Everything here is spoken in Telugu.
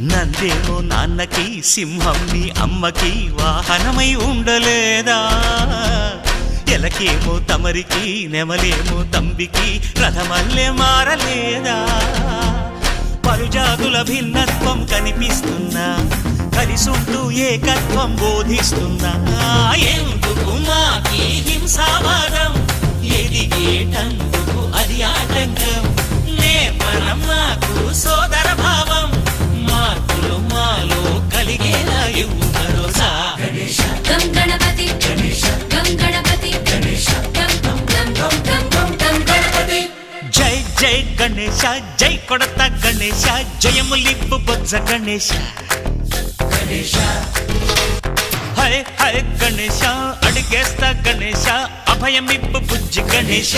నందేమో నాన్నకి సింహం నీ అమ్మకి వాహనమై ఉండలేదా ఎలకేమో తమరికి నెమలేమో తంబికి రథమల్లే మారలేదా పలుజాతుల భిన్నత్వం కనిపిస్తున్నా కలిసుంటూ ఏకత్వం బోధిస్తున్నా ఎందుకు మాకి హింసావాదం ఎదిగేటందుకు అది ఆటంకం నేపరం నాకు సోదర భావం మార్పులు మాలో కలిగేలా ఇవ్వు భరోసా గం గణపతి గం గణపతి గం గం గం గం గం గం గణపతి జై జై గణేశ జై కొడత గణేశ జయములిప్పు బొజ్జ గణేశ హై హై గణేశ అడిగేస్తా గణేశ అభయమిప్పు బుజ్జి గణేశ